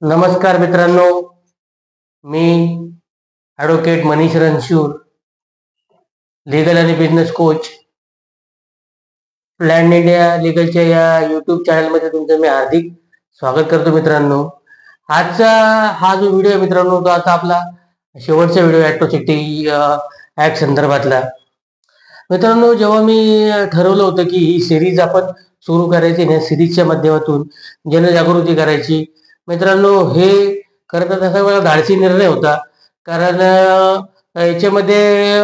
नमस्कार मित्रांनो, मी advocate Manish Ranshur, legal आणि बिझनेस कोच, प्लॅन इंडिया लीगलच्या या यूट्यूब चॅनलमध्ये तुमचं मी हार्दिक स्वागत करतो. मित्रांनो, आजचा हा जो व्हिडिओ आहे मित्रांनो, तो आता आपला शेवटचा व्हिडिओ ॲट्रॉसिटी ॲक्ट संदर्भातला. मित्रांनो, जेव्हा मी ठरवलं होतं की ही सिरीज आपण सुरू करायची आणि या सिरीजच्या माध्यमातून जनजागृती करायची, मित्रांनो हे खरं तर तसा मला धाडसी निर्णय होता. कारण याच्यामध्ये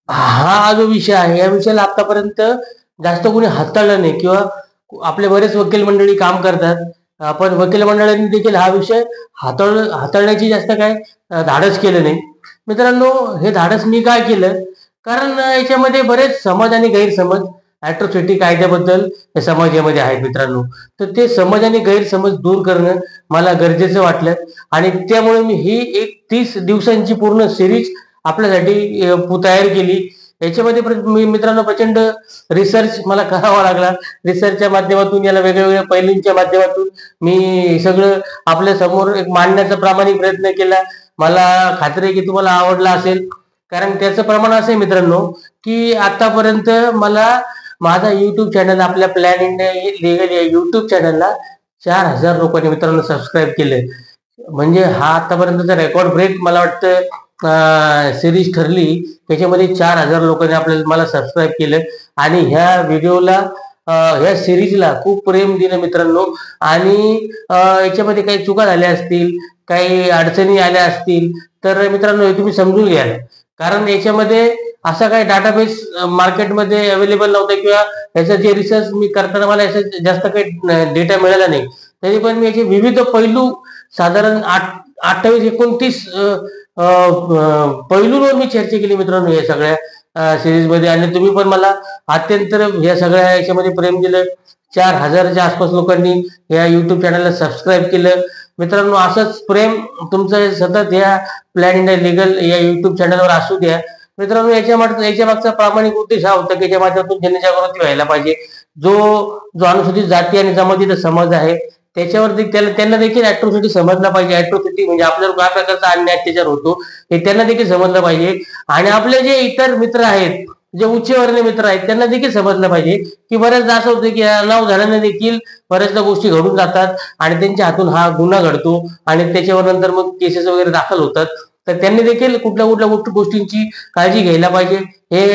हा जो विषय आहे या विषयाला आतापर्यंत जास्त कोणी हाताळला नाही किंवा आपले बरेच वकील मंडळी काम करतात, पण वकील मंडळांनी देखील हा विषय हाताळण्याची जास्त काय धाडस केलं नाही. मित्रांनो, हे धाडस मी काय केलं, कारण याच्यामध्ये बरेच समज आणि गैरसमज ॲट्रॉसिटी कायद्याबद्दल समाजामध्ये आहेत मित्रांनो. तर ते समज आणि गैरसमज दूर करणं मला गरजेचं वाटलं आणि त्यामुळे मी ही एक 30 दिवसांची पूर्ण सिरीज आपल्यासाठी तयार केली. याच्यामध्ये मी मित्रांनो प्रचंड रिसर्च मला करावा लागला. रिसर्चच्या माध्यमातून याला वेगवेगळ्या पैलूंच्या माध्यमातून मी सगळं आपल्या समोर एक मांडण्याचा प्रामाणिक प्रयत्न केला. मला खात्री आहे की तुम्हाला आवडला असेल, कारण त्याचं प्रमाण असं आहे मित्रांनो की आतापर्यंत मला माझा युट्यूब चॅनल, आपल्या प्लॅन इंडिया लीगल या युट्यूब चॅनलला 4000 लोकांनी मित्रांनो सबस्क्राईब केले. म्हणजे हा आतापर्यंतचा रेकॉर्ड ब्रेक मला वाटतं सिरीज ठरली. त्याच्यामध्ये 4000 लोकांनी मला सबस्क्राईब केलं आणि ह्या व्हिडिओला ह्या सिरीजला खूप प्रेम दिलं मित्रांनो. आणि याच्यामध्ये काही चुका झाल्या असतील, काही अडचणी आल्या असतील तर मित्रांनो हे तुम्ही समजून घ्या. कारण याच्यामध्ये असा काही डाटाबेस मार्केटमध्ये अवेलेबल नव्हता किंवा याचा जे रिसर्च मी करताना मला याचा जास्त काही डेटा मिळाला नाही. तरी पण मी याचे विविध पैलू साधारण 28-29 पैलूंवर मी चर्चा केली मित्रांनो या सगळ्या सिरीजमध्ये. आणि तुम्ही पण मला अत्यंत या सगळ्या याच्यामध्ये प्रेम दिलं. 4000च्या आसपास लोकांनी या युट्यूब चॅनलला सबस्क्राईब केलं. मित्रांनो, असंच प्रेम तुमचं सतत या प्लॅन इंडिया लीगल या युट्यूब चॅनलवर असू द्या. मित्रांनो, याच्या मागचा प्रामाणिक उद्देश हा होता की याच्या माध्यमातून जनजागृती व्हायला पाहिजे. जो अनुसूचित जाती आणि जमातीचा समाज आहे त्याच्यावरती त्यांना देखील ॲट्रॉसिटी समजला पाहिजे. ॲट्रॉसिटी म्हणजे आपल्यावर काय प्रकारचा अन्याय अत्याचार होतो हे त्यांना देखील समजलं पाहिजे. आणि आपले जे इतर मित्र आहेत, जे उच्चवर्णीय मित्र आहेत, त्यांना देखील समजलं पाहिजे की बऱ्याचदा असं होतं की अनाव झाल्याने देखील बऱ्याचदा गोष्टी घडून जातात आणि त्यांच्या हातून हा गुन्हा घडतो आणि त्याच्यावर नंतर मग केसेस वगैरे दाखल होतात. तर त्यांनी देखील कुठल्या गोष्टींची काळजी घ्यायला पाहिजे. हे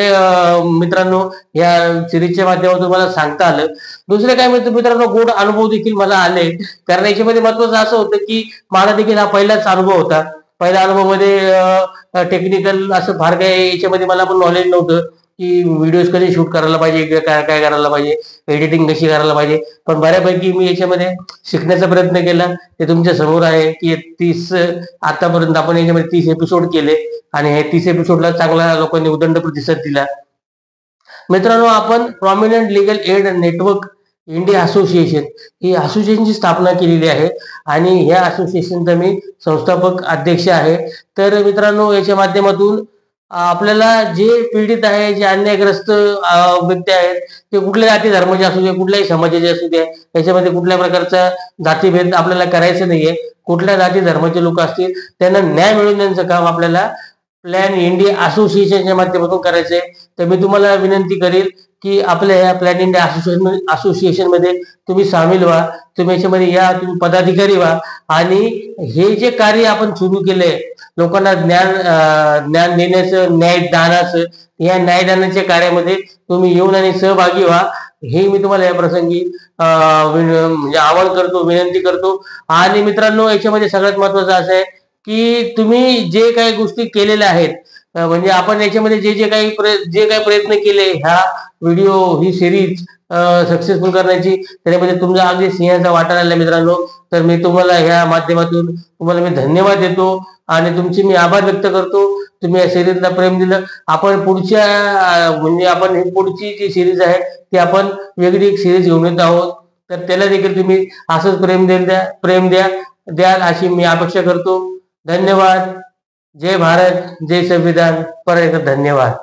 मित्रांनो या सिरीजच्या माध्यमातून मला सांगता आलं. दुसरे काय मित्रांनो, गोड अनुभव देखील मला आले. कारण याच्यामध्ये महत्वाचं असं होतं की मला देखील हा पहिलाच अनुभव होता. पहिल्या अनुभवामध्ये टेक्निकल असं फार काही याच्यामध्ये मला पण नॉलेज नव्हतं की व्हिडिओज कसे शूट करायला पाहिजे, काय काय करायला पाहिजे, एडिटिंग कशी करायला पाहिजे. पण बऱ्यापैकी मी याच्यामध्ये शिकण्याचा प्रयत्न केला. ते तुमच्या समोर आहे की 30 आतापर्यंत आपण याच्यामध्ये 30 एपिसोड केले आणि हे 30 एपिसोडला चांगला लोकांनी उदंड प्रतिसाद दिला. मित्रांनो, आपण prominent legal aid network India association ही असोसिएशनची स्थापना केलेली आहे आणि ह्या असोसिएशनचा मी संस्थापक अध्यक्ष आहे. तर मित्रांनो, याच्या माध्यमातून आपल्याला जे पीडित आहे, जे अन्यायग्रस्त व्यक्ती आहेत, ते कुठल्या जाती धर्माचे असू दे, कुठल्याही समाजाचे असू दे, याच्यामध्ये कुठल्या प्रकारचा जातीभेद आपल्याला करायचं नाहीये. कुठल्या जाती धर्माचे लोक असतील त्यांना न्याय मिळवून देण्याचं काम आपल्याला प्लॅन इंडिया असोसिएशनच्या माध्यमातून करायचंय. तर मी तुम्हाला विनंती करेल की आपल्या या प्लॅन इंडिया असोसिएशन मध्ये तुम्ही सामील व्हा. तुम्ही याच्यामध्ये या, तुम्ही पदाधिकारी व्हा आणि हे जे कार्य आपण सुरू केलंय लोकांना ज्ञान देण्याचं, न्यायदानाचं, या न्यायदानाच्या कार्यामध्ये तुम्ही येऊन आणि सहभागी व्हा, हे मी तुम्हाला या प्रसंगी म्हणजे आवाहन करतो, विनंती करतो. आणि मित्रांनो, याच्यामध्ये सगळ्यात महत्वाचं असं आहे की तुम्ही जे काही गोष्टी केलेल्या आहेत, म्हणजे आपण याच्यामध्ये जे काही प्रयत्न केले, ह्या व्हिडिओ ही सिरीज सक्सेसफुल करण्याची, त्याच्यामध्ये तुमचा अगदी सिंहाचा वाटा राहिला मित्रांनो. तर मी तुम्हाला ह्या माध्यमातून तुम्हाला मी धन्यवाद देतो आणि तुमचे मी आभार व्यक्त करतो. तुम्ही या सिरीजला प्रेम दिलं. आपण म्हणजे आपण ही पुढची जी सिरीज आहे ती आपण वेगळी एक सिरीज घेऊन येत आहोत. तर त्याला देखील तुम्ही असंच प्रेम द्याल अशी मी अपेक्षा करतो. धन्यवाद. जय भारत, जय संविधान. परत एकदा धन्यवाद.